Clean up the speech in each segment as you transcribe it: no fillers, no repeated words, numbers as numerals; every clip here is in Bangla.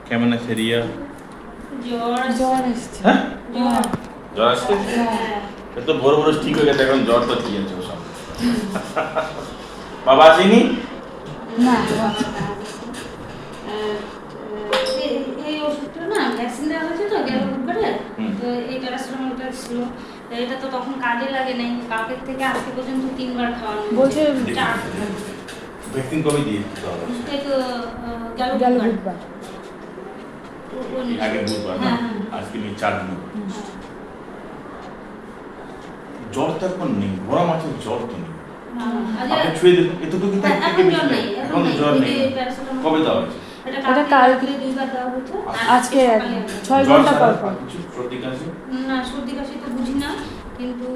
কেমন আছে রিয়া? জ্বর এসছে। হ্যাঁ, জ্বর আসছে। তো বড় বড় ঠিক হয়ে গেছে, এখন জ্বর তো কি আছে সব। বাবা আসেনি? না, এই ওষুধটা না ভ্যাকসিন দেওয়া হয়েছে তো গেল বুধবারে, তো এই প্যারাসিটামলটা ছিল, এটা তো তখন কাজে লাগে নাই, কালকের থেকে আজকে পর্যন্ত 3বার খাওয়ানো বলছে ভ্যাকসিন কবে দিয়েছি তো? এই তো গেল গেল বুধবার। বুধবার। আগে বুধবার না, আজকে নিয়ে 4 দিন। জ্বর তো এখন নেই, বড় মাছের জ্বর তো নেই। আপনি ছুঁয়ে দেখুন, এতটুকু থেকে বেশি নেই। এখন জ্বর নেই। কবে দেওয়া হয়েছে? এটা কালকে 2বার দেওয়া হয়েছে, আজকে 6 ঘন্টা পর পর। কিছু সর্দি কাশি? না, সর্দি কাশি তো বুঝি না, কিন্তু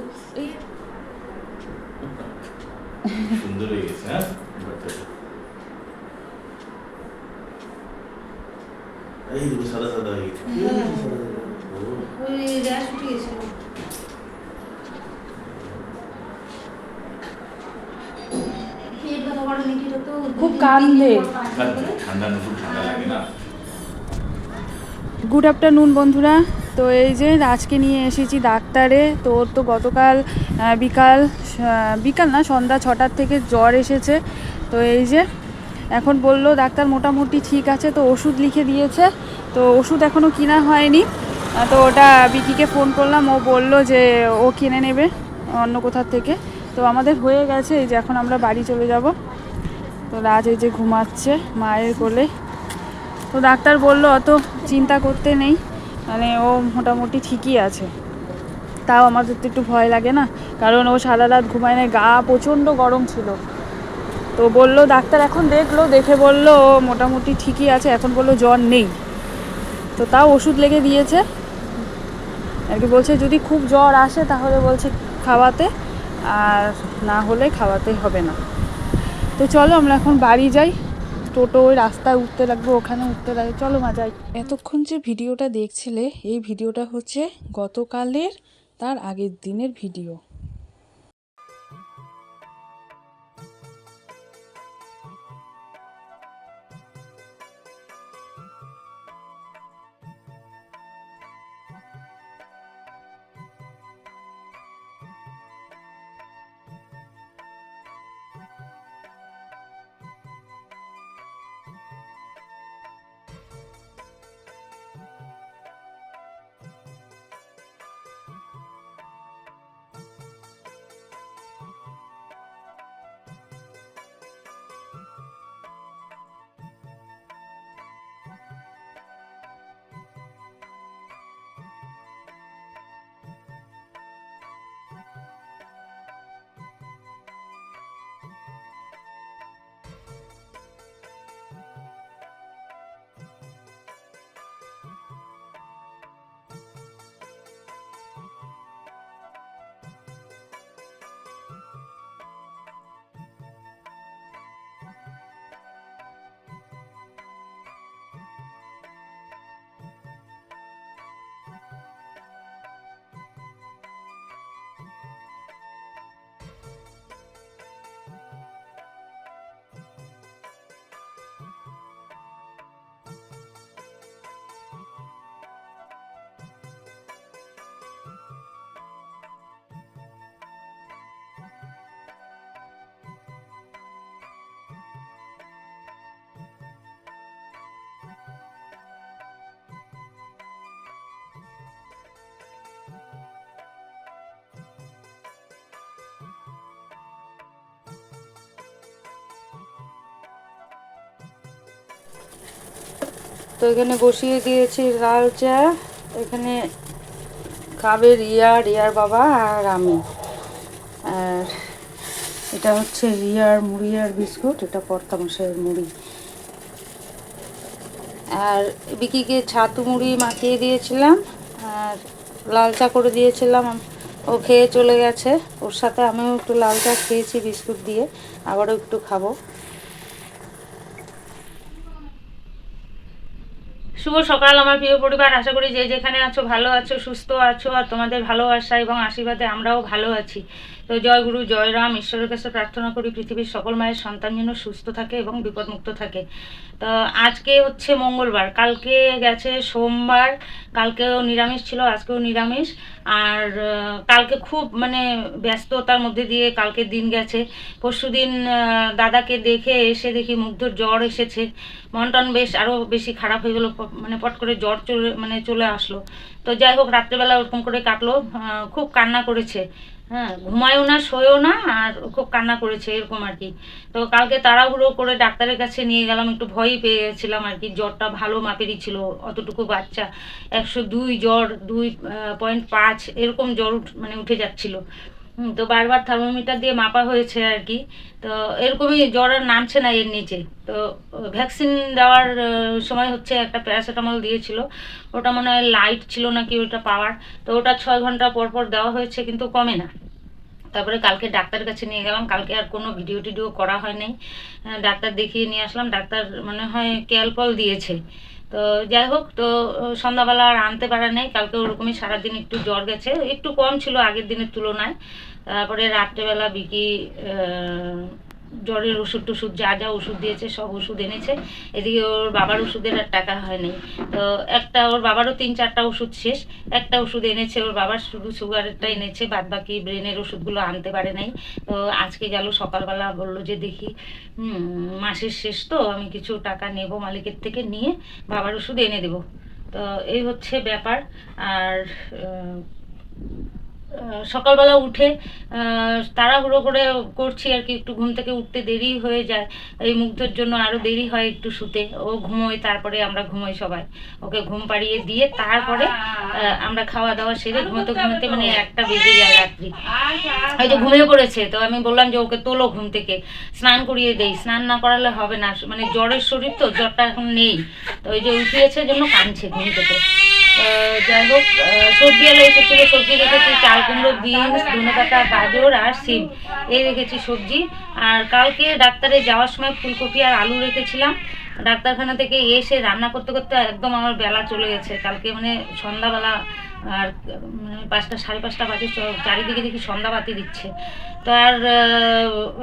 এই সুন্দর হয়ে গেছে। হ্যাঁ, বাচ্চাটা এই দেখো সাদা সাদা হয়ে গেছে। ওই র্যাশ উঠে গেছিল। পেট ব্যথা করে নাকি, এটা তো খুব কান্দে। ঠান্ডা নতুন ঠান্ডা লাগে না। গুড আফটারনুন বন্ধুরা। তো এই যে আজকে নিয়ে এসেছি ডাক্তারে। তো ওর তো গতকাল বিকাল না, সন্ধ্যা 6টার থেকে জ্বর এসেছে। তো এই যে এখন বললো ডাক্তার মোটামুটি ঠিক আছে, তো ওষুধ লিখে দিয়েছে। তো ওষুধ এখনও কিনা হয়নি, তো ওটা বিকিকে ফোন করলাম, ও বলল যে ও কিনে নেবে অন্য কোথার থেকে। তো আমাদের হয়ে গেছে, এই যে এখন আমরা বাড়ি চলে যাব। তো রাজ এই যে ঘুমাচ্ছে মায়ের কোলে। তো ডাক্তার বলল অত চিন্তা করতে নেই, মানে ও মোটামুটি ঠিকই আছে। তাও আমাদের তো একটু ভয় লাগে না, কারণ ও সারা রাত ঘুমায় না, গা প্রচণ্ড গরম ছিল। তো বলল ডাক্তার, এখন দেখলো, দেখে বলল ও মোটামুটি ঠিকই আছে, এখন বলল জ্বর নেই। তো তাও ওষুধ লেগে দিয়েছে আর কি, বলছে যদি খুব জ্বর আসে তাহলে বলছে খাওয়াতে, আর না হলে খাওয়াতে হবে না। তো চলো আমরা এখন বাড়ি যাই, টোটো ওই রাস্তায় উঠতে লাগবে, ওখানে উঠতে লাগবে, চলো মা যাই। এতক্ষণ যে ভিডিওটা দেখছিলে, এই ভিডিওটা হচ্ছে গতকালের তার আগের দিনের ভিডিও। তো এখানে বসিয়ে দিয়েছি লাল চা, এখানে খাবে রিয়ার বাবা আর আমি। আর এটা হচ্ছে রিয়ার মুড়ি আর বিস্কুট, এটা পর্তামশের মুড়ি। আর বিকিকে ছাতু মুড়ি মাখিয়ে দিয়েছিলাম আর লাল চা করে দিয়েছিলাম, ও খেয়ে চলে গেছে। ওর সাথে আমিও একটু লাল চা খেয়েছি বিস্কুট দিয়ে, আবারও একটু খাবো। শুভ সকাল আমার প্রিয় পরিবার, আশা করি যে যেখানে আছো ভালো আছো, সুস্থ আছো, আর তোমাদের ভালোবাসা এবং আশীর্বাদে আমরাও ভালো আছি। তো জয় গুরু জয় রাম, ঈশ্বরের কাছে প্রার্থনা করি পৃথিবীর সকল মায়ের সন্তান যেন সুস্থ থাকে এবং বিপদমুক্ত থাকে। তো আজকে হচ্ছে মঙ্গলবার, কালকে গেছে সোমবার, কালকেও নিরামিষ ছিল, আজকেও নিরামিষ। আর কালকে খুব মানে ব্যস্ততার মধ্যে দিয়ে কালকের দিন গেছে। পরশুদিন দাদাকে দেখে এসে দেখি মুগ্ধর জ্বর এসেছে, মন টন বেশ আরও বেশি খারাপ হয়ে গেলো, মানে পট করে জ্বর চলে আসলো। তো যাই হোক, রাত্রেবেলা ওরকম করে কাটলো, খুব কান্না করেছে, হ্যাঁ, ঘুমায়ও না শোয়ও না, আর খুব কান্না করেছে এরকম আর কি। তো কালকে তাড়াহুড়ো করে ডাক্তারের কাছে নিয়ে গেলাম, একটু ভয়ই পেয়ে গেছিলাম আর কি। জ্বরটা ভালো মাপেরই ছিল, অতটুকু বাচ্চা 102 জ্বর, 2.5 এরকম জ্বর মানে উঠে যাচ্ছিলো। তো বারবার থার্মোমিটার দিয়ে মাপা হয়েছে আর কি। তো এরকমই জ্বর আর নামছে না এর নিচে। তো ভ্যাকসিন দেওয়ার সময় হচ্ছে একটা প্যারাসিটামল দিয়েছিল, ওটা মনে হয় লাইট ছিল নাকি ওটা পাওয়ার। তো ওটা 6 ঘন্টা পর পর দেওয়া হয়েছে, কিন্তু কমে না। তারপরে কালকে ডাক্তারের কাছে নিয়ে গেলাম, কালকে আর কোনো ভিডিও টিডিও করা হয় নাই, ডাক্তার দেখিয়ে নিয়ে আসলাম। ডাক্তার মনে হয় ক্যালপল দিয়েছে। তো যাই হোক, তো সন্ধ্যাবেলা আর আনতে পারা নেই, কালকে ওরকমই সারাদিন একটু জ্বর গেছে, একটু কম ছিল আগের দিনের তুলনায়। তারপরে রাত্রেবেলা বিকি জ্বরের ওষুধ টষুধ যা যা ওষুধ দিয়েছে সব ওষুধ এনেছে। এদিকে ওর বাবার ওষুধের আর টাকা হয়নি। তো একটা ওর বাবারও 3-4টা ওষুধ শেষ, একটা ওষুধ এনেছে ওর বাবার, শুধু সুগারেরটা এনেছে, বাদ বাকি ব্রেনের ওষুধগুলো আনতে পারে নাই। তো আজকে গেল সকালবেলা, বললো যে দেখি মাসের শেষ তো আমি কিছু টাকা নেব মালিকের থেকে, নিয়ে বাবার ওষুধ এনে দেবো। তো এই হচ্ছে ব্যাপার। আর সকালবেলা উঠে তাড়াহুড়ো করে করছি আর কি, একটু ঘুম থেকে উঠতে দেরি হয়ে যায়, এই মুগ্ধর জন্য আরও দেরি হয় একটু শুতে। ও ঘুমোয়, তারপরে আমরা ঘুমোই সবাই, ওকে ঘুম পাড়িয়ে দিয়ে তারপরে আমরা খাওয়া দাওয়া সেরে ঘুমোতে ঘুমোতে মানে 1টা বেজে যায় রাত্রি। ওই যে ঘুমিয়ে পড়েছে, তো আমি বললাম যে ওকে তোলো ঘুম থেকে, স্নান করিয়ে দেই, স্নান না করালে হবে না, মানে জ্বরের শরীর তো, জ্বরটা এখন নেই। তো ওই যে উঠিয়েছে জন্য কাঁদছে ঘুম থেকে। যাই হোক, সবজি এলো এসেছিলো, সবজি রেখেছি চাল কুমড়ো, বিনস, ধনেপাতা, গাজর আর সিম, এই রেখেছি সবজি। আর কালকে ডাক্তারে যাওয়ার সময় ফুলকপি আর আলু রেখেছিলাম। ডাক্তারখানা থেকে এসে রান্না করতে করতে একদম আমার বেলা চলে গেছে কালকে, মানে সন্ধ্যাবেলা, আর 5টা 5:30 বাজে, চারিদিকে দেখি সন্ধ্যাবাতি দিচ্ছে। তো আর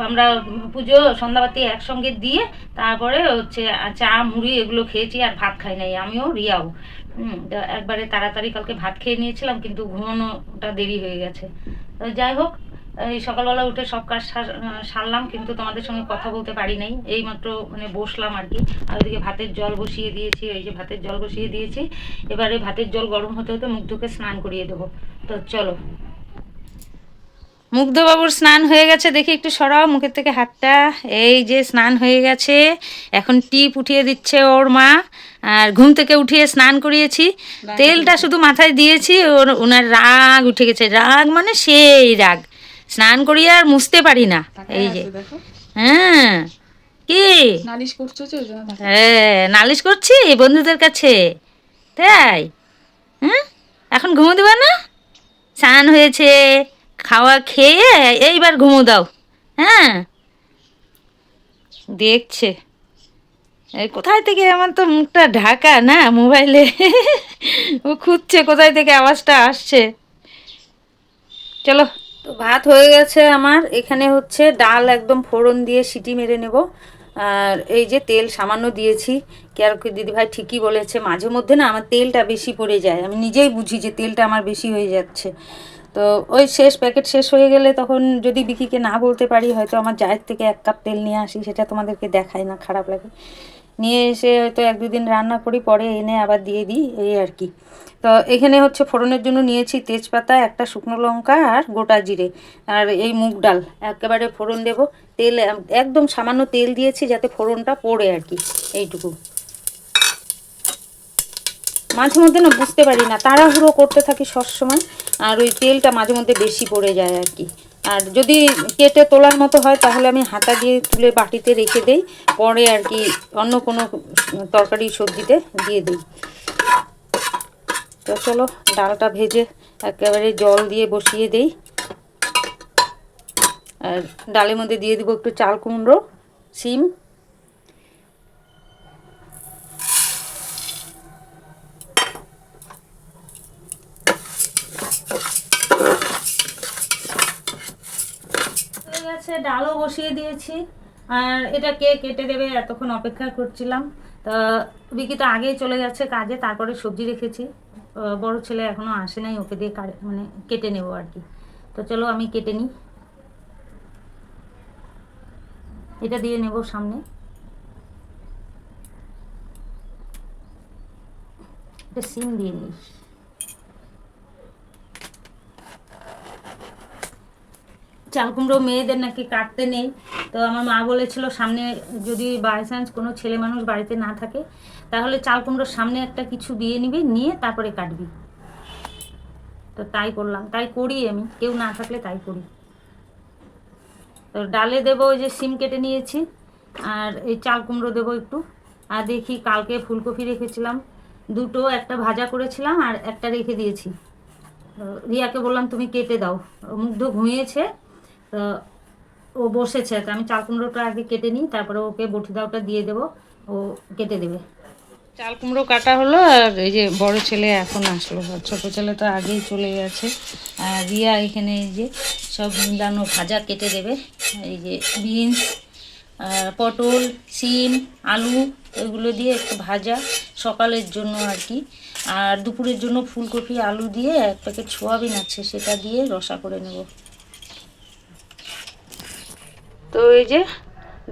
আমরা পুজো সন্ধ্যাবাতি একসঙ্গে দিয়ে তারপরে হচ্ছে চা মুড়ি এগুলো খেয়েছি, আর ভাত খাই নাই আমিও, রিয়াও। একবারে তাড়াতাড়ি কালকে ভাত খেয়ে নিয়েছিলাম, কিন্তু ঘুমানোটা দেরি হয়ে গেছে। তো যাই হোক, এই সকালবেলা উঠে সব কাজ সারলাম, কিন্তু তোমাদের সঙ্গে কথা বলতে পারি নাই, এইমাত্র মানে বসলাম আর কি। আর ওইদিকে ভাতের জল বসিয়ে দিয়েছি, এই যে ভাতের জল বসিয়ে দিয়েছি, এবারে ভাতের জল গরম হতে হতে মুগ্ধকে স্নান করিয়ে দেবো। তো চলো, মুগ্ধবাবুর স্নান হয়ে গেছে, দেখি একটু সরাও মুখের থেকে হাতটা, এই যে স্নান হয়ে গেছে, এখন টিপ উঠিয়ে দিচ্ছে ওর মা। আর ঘুম থেকে উঠিয়ে স্নান করিয়েছি, তেলটা শুধু মাথায় দিয়েছি, ওনার রাগ উঠে গেছে, রাগ মানে সেই রাগ, স্নান করিয়ে আর মুছতে পারি না। এই যে হ্যাঁ, কি নালিশ করছো? হ্যাঁ, নালিশ করছি বন্ধুদের কাছে, তাই? হ্যাঁ, এখন ঘুমো দেবা না? স্নান হয়েছে, খাওয়া খেয়ে এইবার ঘুমো দাও। হ্যাঁ, দেখছে কোথায় থেকে, আমার তো মুখটা ঢাকা না মোবাইলে, ও খুঁজছে কোথায় থেকে আওয়াজটা আসছে। চলো, তো ভাত হয়ে গেছে আমার, এখানে হচ্ছে ডাল একদম ফোড়ন দিয়ে সিটি মেরে নেব। আর এই যে তেল সামান্য দিয়েছি, কি দিদিভাই ঠিকই বলেছে, মাঝে মধ্যে না আমার তেলটা বেশি পড়ে যায়, আমি নিজেই বুঝি যে তেলটা আমার বেশি হয়ে যাচ্ছে। তো ওই প্যাকেট শেষ হয়ে গেলে তখন যদি বিকিকে না বলতে পারি, হয়তো আমার জায়ের থেকে 1 কাপ তেল নিয়ে আসি, সেটা তোমাদেরকে দেখাই না, খারাপ লাগে। নিয়ে এসে হয়তো 1-2 দিন রান্না করি, পরে এনে আবার দিয়ে দিই, এই আর কি। তো এখানে হচ্ছে ফোড়নের জন্য নিয়েছি তেজপাতা, 1টা শুকনো লঙ্কা আর গোটা জিরে, আর এই মুগ ডাল একেবারে ফোড়ন দেব। তেল একদম সামান্য তেল দিয়েছি যাতে ফোড়নটা পড়ে আর কি, এইটুকু। মাঝে মধ্যে না বুঝতে পারি না, তাড়াহুড়ো করতে থাকি সবসময়, আর ওই তেলটা মাঝে মধ্যে বেশি পড়ে যায় আর কি। আর যদি কেটে তোলার মতো হয় তাহলে আমি হাতা দিয়ে তুলে বাটিতে রেখে দেই, পরে আর কি অন্য কোনো তরকারি সবজিতে দিয়ে দিই। তো চলো, ডালটা ভেজে একেবারে জল দিয়ে বসিয়ে দেই। আর ডালের মধ্যে দিয়ে দিব একটু চাল কুমড়ো, সিম, ডালও বসিয়ে দিয়েছি। আর এটা কে কেটে দেবে এতক্ষণ অপেক্ষা করছিলাম। তা বিকি তো আগেই চলে যাচ্ছে কাজে, তারপরে সবজি রেখেছি। বড় ছেলে এখনও আসে নাই, ওকে দিয়ে মানে কেটে নেবো আর কি। তো চলো আমি কেটে নিই, এটা দিয়ে নেব সামনে। এটা সিম দিয়ে নিই। চাল কুমড়ো মেয়েদের নাকি কাটতে নেই, তো আমার মা বলেছিল সামনে যদি বাই চান্স কোনো ছেলে মানুষ বাড়িতে না থাকে তাহলে চাল কুমড়োর সামনে একটা কিছু দিয়ে নিবি, নিয়ে তারপরে কাটবি। তো তাই করলাম, তাই করি আমি, কেউ না থাকলে তাই করি। তো ডালে দেবো ওই যে সিম কেটে নিয়েছি, আর এই চাল কুমড়ো দেবো একটু। আর দেখি কালকে ফুলকপি রেখেছিলাম দুটো, একটা ভাজা করেছিলাম আর একটা রেখে দিয়েছি। রিয়াকে বললাম তুমি কেটে দাও, মুগ্ধ ঘুমিয়েছে, তো ও বসেছে। তো আমি চাল কুমড়োটা আগে কেটে নিই, তারপরে ওকে বটি দাওটা দিয়ে দেবো, ও কেটে দেবে। চাল কুমড়ো কাটা হলো, আর এই যে বড় ছেলে এখন আসলো, আর ছোটো ছেলে তো আগেই চলে গেছে। আর রিয়া এখানে এই যে সব মিলানো ভাজা কেটে দেবে। এই যে বিনস, পটল, সিম, আলু, এগুলো দিয়ে একটু ভাজা সকালের জন্য আর কি। আর দুপুরের জন্য ফুলকপি আলু দিয়ে এক প্যাকেট সোয়াবিন আছে, সেটা দিয়ে রসা করে নেব। তো এই যে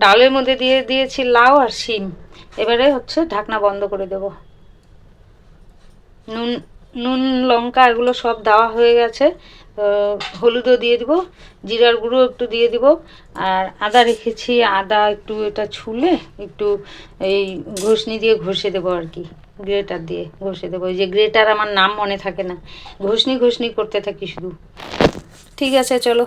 ডালের মধ্যে দিয়ে দিয়েছি লাউ আর শিম। এবারে হচ্ছে ঢাকনা বন্ধ করে দেব। নুন নুন লঙ্কা এগুলো সব দেওয়া হয়ে গেছে। হলুদও দিয়ে দিব, জিরার গুঁড়ো একটু দিয়ে দিব। আর আদা রেখেছি, আদা একটু এটা ছুলে একটু এই ঘষনি দিয়ে ঘষে দেবো আর কি, গ্রেটার দিয়ে ঘষে দেবো। এই যে গ্রেটার আমার নাম মনে থাকে না, ঘষনি ঘষনি করতে থাকি শুধু। ঠিক আছে চলো।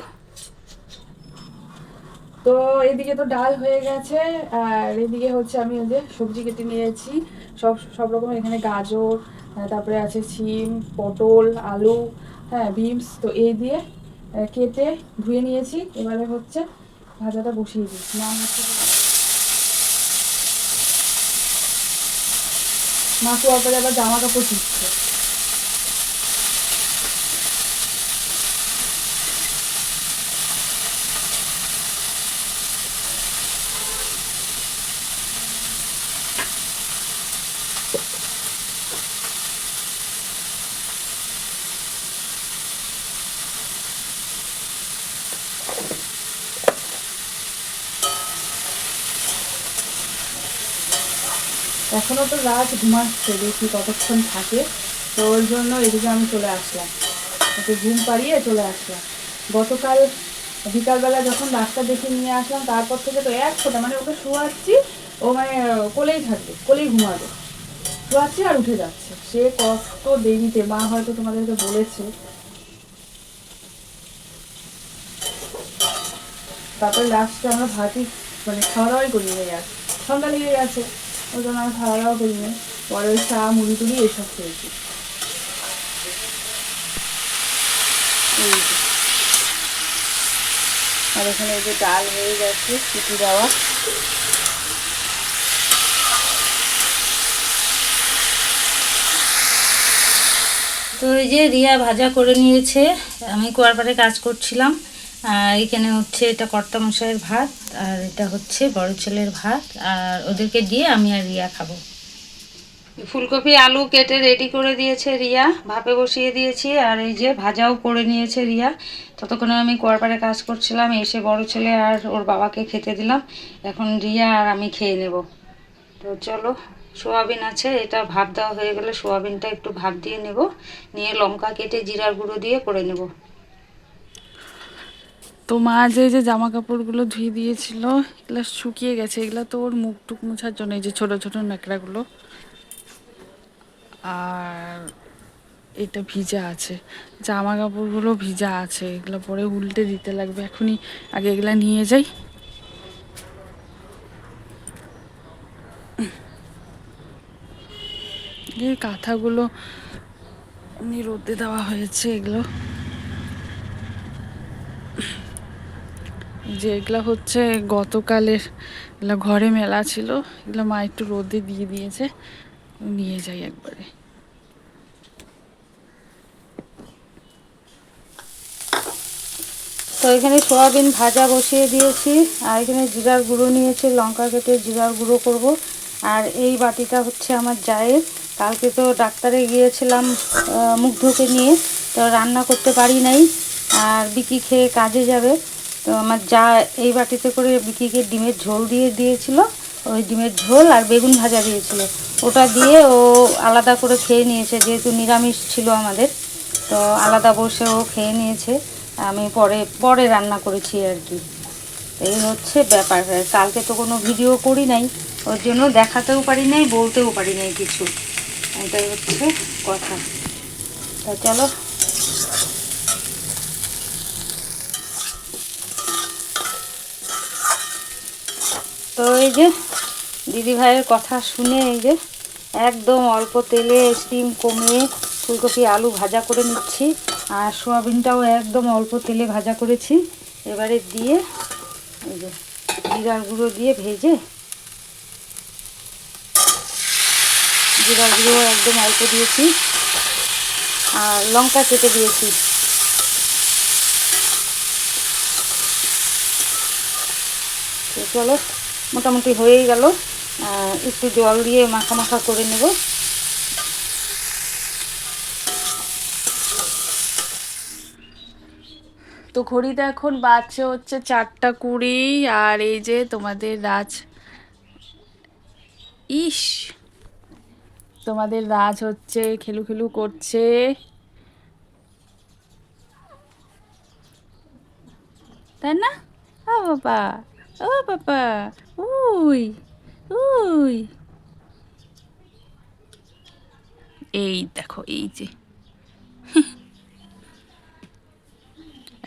তো এদিকে তো ডাল হয়ে গেছে, আর এদিকে হচ্ছে আমি ওই যে সবজি কেটে নিয়েছি সব রকম। এখানে গাজর, তারপরে আছে সিম, পটল, আলু, হ্যাঁ বিনস। তো এই দিয়ে কেটে ধুয়ে নিয়েছি। এবারে হচ্ছে ভাজাটা বসিয়ে দিই। মা কুয়ার পরে আবার জামা কাপড় দিচ্ছে। এখনো তো রাত ঘুমাচ্ছে, দেখি কতক্ষণ থাকে। তো ওর জন্য এদিকে আমি চলে আসলাম, ওকে ঘুম পাড়িয়ে চলে আসলাম। গতকাল বিকালবেলা যখন ডাক্তার দেখে নিয়ে আসলাম, তারপর থেকে তো এক ফোঁটা, মানে ওকে শোয়াচ্ছি, ও মানে কোলেই থাকবে, কোলেই ঘুমাবে, শোয়াচ্ছি আর উঠে যাচ্ছে। সে কষ্ট দেরিতে, মা হয়তো তোমাদেরকে বলেছে। তারপরে লাস্টে আমরা ভাতই মানে খাওয়া দাওয়াই করি নিয়ে গেছে, সন্ধ্যা লেগে গেছে, ওই জন্য আমরা খাওয়া দাওয়া করি না। পরে ওই চা মুড়ি টুড়ি এইসব খেয়েছি। আর এখানে এই যে ডাল হয়ে গেছে সিটি দেওয়া। তো এই যে রিয়া ভাজা করে নিয়েছে, আমি কুয়ারপাড়ে কাজ করছিলাম। আর এখানে হচ্ছে এটা কর্তামশাইয়ের ভাত, আর এটা হচ্ছে বড় ছেলের ভাত, আর ওদেরকে দিয়ে আমি আর রিয়া খাবো। ফুলকপি আলু কেটে রেডি করে দিয়েছে রিয়া, ভাপে বসিয়ে দিয়েছি। আর এই যে ভাজাও করে নিয়েছে রিয়া। ততক্ষণে আমি কুয়ারপাড়ে কাজ করছিলাম, এসে বড় ছেলে আর ওর বাবাকে খেতে দিলাম। এখন রিয়া আর আমি খেয়ে নেব। তো চলো, সোয়াবিন আছে, এটা ভাপ দেওয়া হয়ে গেলে সোয়াবিনটা একটু ভাপ দিয়ে নেব, নিয়ে লঙ্কা কেটে জিরার গুঁড়ো দিয়ে করে নেব। তো মা যে যে জামা কাপড়গুলো ধুয়ে দিয়েছিল এগুলো শুকিয়ে গেছে। এগুলো তো ওর মুখ টুক মোছার জন্য, এই যে ছোট ছোট ন্যাকড়াগুলো। আর এটা ভিজা আছে, জামা কাপড়গুলো ভিজা আছে, এগুলো পরে উল্টে দিতে লাগবে এখনই। আগে এগুলা নিয়ে যাই। এই কাঁথাগুলো এমনি রোদে দেওয়া হয়েছে। এগুলো যে এগুলো হচ্ছে গতকালের, এগুলো ঘরে মেলা ছিল, এগুলো মা একটু রোদে দিয়ে দিয়েছে, নিয়ে যাই একবারে। তো তো এখানে সোয়াবিন ভাজা বসিয়ে দিয়েছি, আর এখানে জিরার গুঁড়ো নিয়েছি, লঙ্কা কেটে জিরার গুঁড়ো করব। আর এই বাটিটা হচ্ছে আমার জায়ের। কালকে তো ডাক্তারে গিয়েছিলাম মুগ্ধকে নিয়ে, তো রান্না করতে পারি নাই, আর বিকি খেয়ে কাজে যাবে। তো আমার যা এই বাটিতে করে বিকিকে ডিমের ঝোল দিয়ে দিয়েছিল, ওই ডিমের ঝোল আর বেগুন ভাজা দিয়েছিল, ওটা দিয়ে ও আলাদা করে খেয়ে নিয়েছে, যেহেতু নিরামিষ ছিল আমাদের, তো আলাদা বসে ও খেয়ে নিয়েছে। আমি পরে পরে রান্না করেছি আর কি। এই হচ্ছে ব্যাপার। কালকে তো কোনো ভিডিও করি নাই, ওর জন্য দেখাতেও পারি নাই, বলতেও পারি নাই কিছু, এটাই হচ্ছে কথা। তা চলো, তো এই যে দিদি ভাইয়ের কথা শুনে এই যে একদম অল্প তেলে স্টিম কমিয়ে ফুলকপি আলু ভাজা করে নিচ্ছি, আর সোয়াবিনটাও একদম অল্প তেলে ভাজা করেছি। এবারে দিয়ে এই যে জিরার গুঁড়ো দিয়ে ভেজে, জিরার গুঁড়ো একদম অল্প দিয়েছি, আর লঙ্কা কেটে দিয়েছি। তো চলো, মোটামুটি হয়েই গেল, একটু জল দিয়ে মাখা মাখা করে নেব। তো ঘড়িতে এখন বাজছে হচ্ছে 4:20, আর এই যে তোমাদের রাজ হচ্ছে খেলু খেলু করছে। তাই না? ও বাবা, ও বাবা, উই উই, এই দেখো, এই যে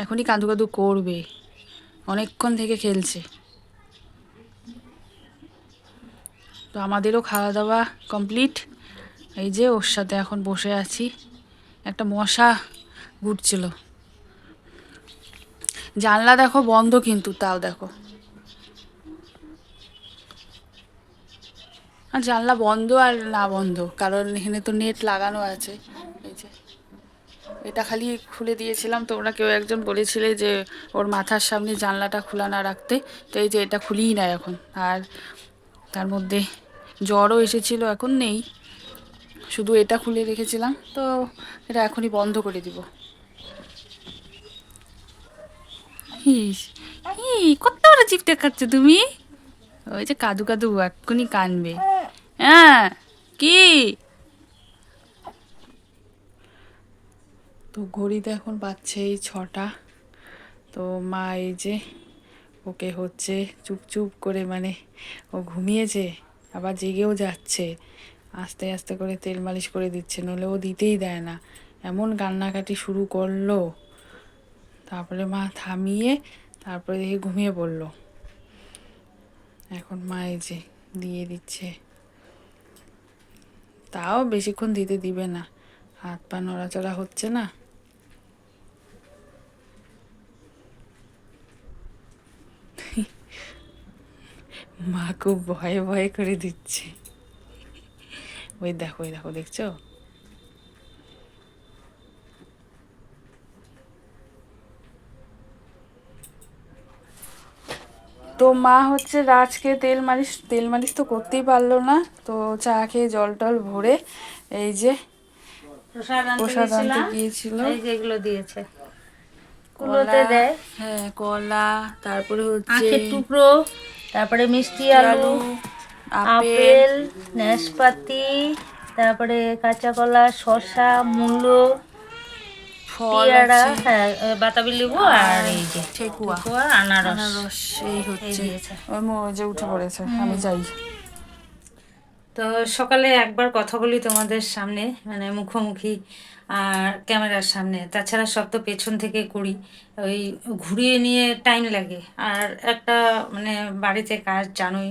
এখনই কাঁদু কাঁদু করবে, অনেকক্ষণ থেকে খেলছে। তো আমাদেরও খাওয়া দাওয়া কমপ্লিট। এই যে ওর সাথে এখন বসে আছি, একটা মশা ঘুরছিল। জানলা দেখো বন্ধ, কিন্তু তাও দেখো, আর জানলা বন্ধ আর না বন্ধ, কারণ এখানে তো নেট লাগানো আছে। এই যে এটা খালি খুলে দিয়েছিলাম, তোমরা কেউ একজন বলেছিলে যে ওর মাথার সামনে জানলাটা খোলা না রাখতে, তো এই যে এটা খুলিই না এখন। আর তার মধ্যে জ্বরও এসেছিল, এখন নেই, শুধু এটা খুলে রেখেছিলাম, তো এটা এখনই বন্ধ করে দিব। হিস, কত বড় জিভ দেখাচ্ছ তুমি, ওই যে কাদু কাদু এক্ষুনি কানবে। হ্যাঁ, কি? তো ঘড়িতে এখন বাজছে এই 6টা। তো মা এই যে ওকে হচ্ছে চুপ করে, মানে ও ঘুমিয়েছে আবার জেগেও যাচ্ছে, আস্তে আস্তে করে তেল মালিশ করে দিচ্ছে, নইলে ও দিতেই দেয় না, এমন কান্নাকাটি শুরু করলো। তারপরে মা থামিয়ে তারপরে দেখে ঘুমিয়ে পড়লো। এখন মা এই যে দিয়ে দিচ্ছে, তাও বেশিক্ষণ দিতে দিবে না, হাত পা নড়াচড়া হচ্ছে না। মা খুব ভয়ে ভয়ে করে দিচ্ছে, ওই দেখো দেখছো? তো মা হচ্ছে রাজকে তেল মালিশ তো করতেই পারলো না, তো চা খেয়ে জল টল ভরে এই যে প্রসাদ আনতে গিয়েছিল, এই যেগুলো দিয়েছে, কুলোতে দেয়, হ্যাঁ কলা, তারপরে হচ্ছে আখের টুকরো, তারপরে মিষ্টি আলু, আপেল, নাশপাতি, তারপরে কাঁচা কলা, শসা, মূলো, পেয়ারা, হ্যাঁ বাতাবি লেবু, আর এই যে ঠেকুয়া, আনারস এই হচ্ছে। ওর যে উঠে পড়েছে, আমি যাই। তো সকালে একবার কথা বলি তোমাদের সামনে, মানে মুখোমুখি আর ক্যামেরার সামনে, তাছাড়া সব তো পেছন থেকে করি, ওই ঘুরিয়ে নিয়ে টাইম লাগে। আর একটা মানে বাড়িতে কাজ জানোই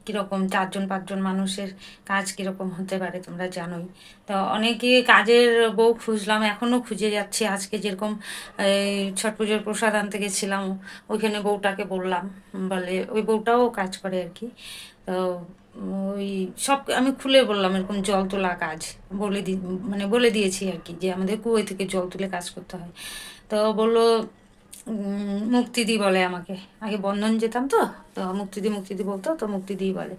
কীরকম, 4-5জন মানুষের কাজ কীরকম হতে পারে তোমরা জানোই। তো অনেকে কাজের বউ খুঁজলাম, এখনও খুঁজে যাচ্ছি। আজকে যেরকম এই ছট পুজোর প্রসাদ আনতে গেছিলাম, ওইখানে বউটাকে বললাম, বলে ওই বউটাও কাজ করে আর কি। তো ওই সব আমি খুলে বললাম, এরকম জল তোলা কাজ বলে দিয়েছি আর কি, যে আমাদের কুয়ো থেকে জল তুলে কাজ করতে হয়। তো বললো মুক্তিদি বলে আমাকে, আগে বন্ধন যেতাম তো, তো মুক্তিদি বলতো, তো মুক্তিদি বলে।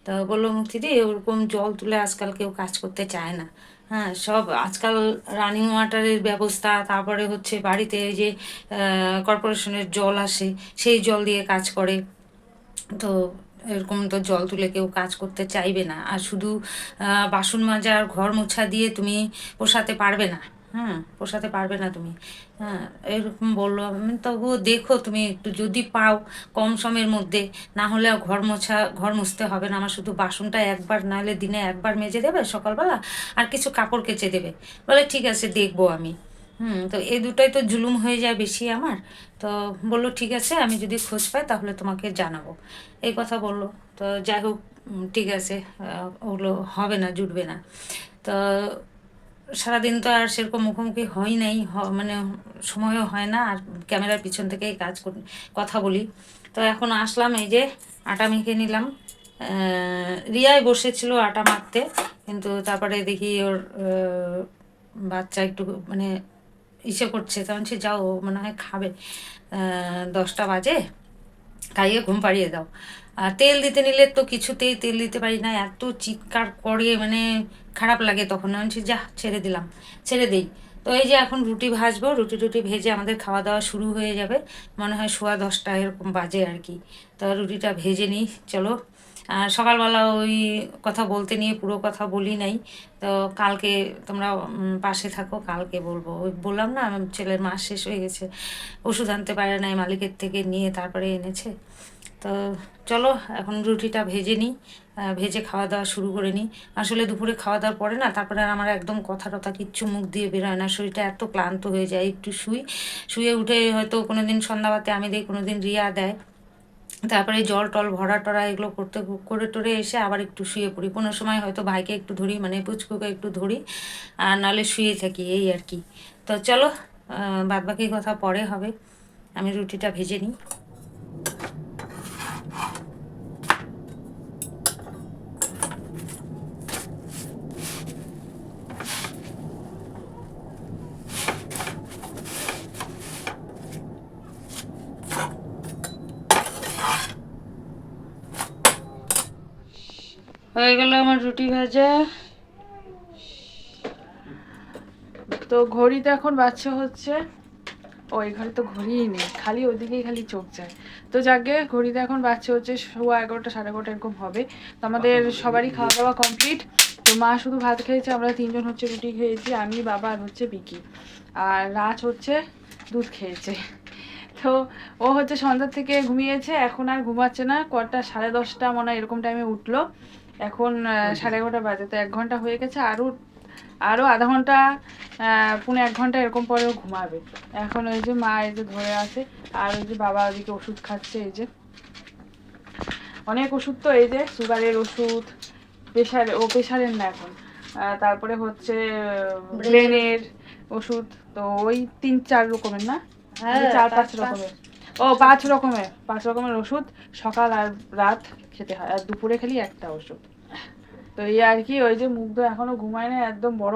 তো বললো মুক্তিদি ওরকম জল তুলে আজকাল কেউ কাজ করতে চায় না, হ্যাঁ সব আজকাল রানিং ওয়াটারের ব্যবস্থা, তারপরে হচ্ছে বাড়িতে যে কর্পোরেশনের জল আসে সেই জল দিয়ে কাজ করে। তো এরকম তো জল তুলে কেউ কাজ করতে চাইবে না, আর শুধু বাসন মাজা আর ঘর মোছা দিয়ে তুমি পোষাতে পারবে না, হ্যাঁ পোষাতে পারবে না তুমি, হ্যাঁ এরকম বললো। আমি তবুও দেখো তুমি একটু যদি পাও কম সময়ের মধ্যে, না হলে ঘর মুছতে হবে না, আমার শুধু বাসনটা একবার নাহলে দিনে একবার মেজে দেবে সকালবেলা, আর কিছু কাপড় কেচে দেবে। বলে ঠিক আছে দেখবো আমি। তো এই দুটোই তো জুলুম হয়ে যায় বেশি আমার। তো বললো ঠিক আছে, আমি যদি খোঁজ পাই তাহলে তোমাকে জানাবো, এই কথা বললো। তো যাই হোক, ঠিক আছে, ওগুলো হবে না, জুটবে না। তো সারাদিন তো আর সেরকম মুখোমুখি হয় নাই, মানে সময়ও হয় না, আর ক্যামেরার পিছন থেকেই কথা বলি। তো এখন আসলাম, এই যে আটা মেখে নিলাম। রিয়ায় বসেছিল আটা মাখতে, কিন্তু তারপরে দেখি ওর বাচ্চা একটু মানে ইসে করছে, তখন সে যাও মনে হয় খাবে, 10টা বাজে, খাইয়ে ঘুম পাড়িয়ে দাও। আর তেল দিতে নিলে তো কিছুতেই তেল দিতে পারি না, এত চিৎকার করে, মানে খারাপ লাগে তখন। আমি বলছি যা ছেড়ে দিই। তো এই যে এখন রুটি ভাজবো, রুটি ভেজে আমাদের খাওয়া দাওয়া শুরু হয়ে যাবে, মনে হয় 10:15 এরকম বাজে আর কি। তো রুটিটা ভেজে নিই চলো। আর সকালবেলা ওই কথা বলতে নিয়ে পুরো কথা বলি নাই, তো কালকে তোমরা পাশে থাকো, কালকে বলবো। ওই বললাম না আমার ছেলের মাস শেষ হয়ে গেছে, ওষুধ আনতে পারে নাই, মালিকের থেকে নিয়ে তারপরে এনেছে। তো চলো এখন রুটিটা ভেজে নিই, ভেজে খাওয়া দাওয়া শুরু করে নিই। আসলে দুপুরে খাওয়া দাওয়ার পরে না, তারপরে আর আমার একদম কথা টথা কিচ্ছু মুখ দিয়ে বেরোয় না, শরীরটা এত ক্লান্ত হয়ে যায়। একটু শুয়ে উঠে হয়তো কোনো দিন সন্ধ্যাবাতে আমি দিই, কোনো দিন রিয়া দেয়, তারপরে জল টল ভরা টরা এগুলো করে টোরে এসে আবার একটু শুয়ে পড়ি। কোনো সময় হয়তো ভাইকে একটু ধরি, মানে পুচকুকে একটু ধরি, আর নাহলে শুয়ে থাকি, এই আর কি। তো চলো, বাদবাকি কথা পরে হবে, আমি রুটিটা ভেজে নিই। হয়ে গেল আমার রুটি ভাজা। তো ঘড়িতে এখন বাচ্চা হচ্ছে, ওই ঘরে তো ঘড়িই নেই, খালি ওদিকেই খালি চোখ যায়। তো যাকে ঘড়িতে এখন বাচ্চা হচ্ছে 11:30 11:30 এরকম হবে। তো আমাদের সবারই খাওয়া দাওয়া কমপ্লিট। তো মা শুধু ভাত খেয়েছে, আমরা 3জন হচ্ছে রুটি খেয়েছি, আমি বাবা আর হচ্ছে বিকি। আর রাজ হচ্ছে দুধ খেয়েছে। তো ও হচ্ছে সন্ধ্যা থেকে ঘুমিয়েছে, এখন আর ঘুমাচ্ছে না। 10:30 মনে হয় এরকম টাইমে উঠলো, এখন 11:30 বাজে। তো 1 ঘন্টা হয়ে গেছে, আরও আধা ঘন্টা, 1.5 ঘন্টা এরকম পরেও ঘুমাবে। এখন ওই যে মা এই যে ধরে আছে, আর ওই যে বাবা ওদিকে ওষুধ খাচ্ছে, এই যে অনেক ওষুধ। তো এই যে সুগারের ওষুধ, প্রেশারের না এখন, তারপরে হচ্ছে ব্রেনের ওষুধ। তো ওই 3-4 রকমের না, 4-5 রকমের, 5 রকমের ওষুধ সকাল আর রাত খেতে হয়, আর দুপুরে খালি একটা ওষুধ। তো এই আর কি। ওই যে মুগ্ধ এখনো ঘুমায় না, একদম বড়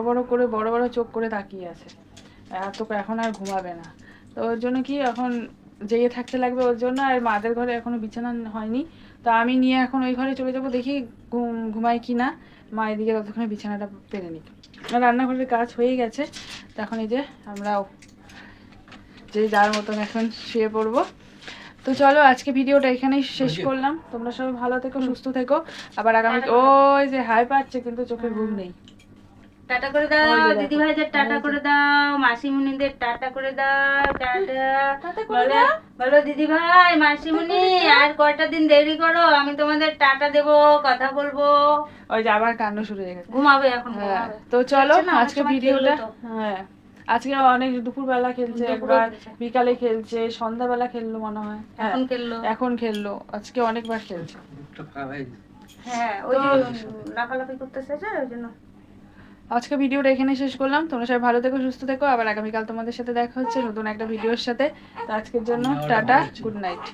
বড় চোখ করে তাকিয়ে আছে, তো এখন আর ঘুমাবে না। তো ওর জন্য কি এখন জেগে থাকতে লাগবে ওর জন্য। আর মাদের ঘরে এখনো বিছানা হয়নি, তো আমি নিয়ে এখন ওই ঘরে চলে যাব, দেখি ঘুমাই কি না। মা এদিকে ততক্ষণে বিছানাটা পেরে নিক। রান্নাঘরের কাজ হয়ে গেছে, তো এখন এই যে আমরাও যে যার মতন এখন শুয়ে পড়বো। তো চলো আজকে ভিডিওটা এখানেই শেষ করলাম। তোমরা সবাই ভালো থেকো, সুস্থ থেকো। আবার আগামী ওই যে হাই পাচ্ছে কিন্তু চোখের ঘুম নেই। টাটা করে দাও দিদি ভাইদের, টাটা করে দাও মাসিমুনিদের, টাটা করে দাও, টাটা বলো দিদি ভাই মাসিমুনি, আর কয়টা দিন দেরি করো, আমি তোমাদের টাটা দেবো, কথা বলবো। ওই যে আবার কান্না শুরু হয়ে গেছে, ঘুমাবে এখন। তো চলো আজকে ভিডিওটা, হ্যাঁ আজকে অনেক দুপুরবেলা খেলছে, একবার বিকালে খেলছে, সন্ধ্যাবেলা খেললো মনে হয়, এখন খেললো আজকে অনেকবার খেলছে। হ্যাঁ ওই লাফালাফি করতেছে যে, ওই জন্য। আজকে ভিডিওটা এখানে শেষ করলাম। তোমরা সবাই ভালো থেকো, সুস্থ থেকো। আবার আগামীকাল তোমাদের সাথে দেখা হচ্ছে নতুন একটা ভিডিওর সাথে। তো আজকের জন্য টাটা, গুড নাইট।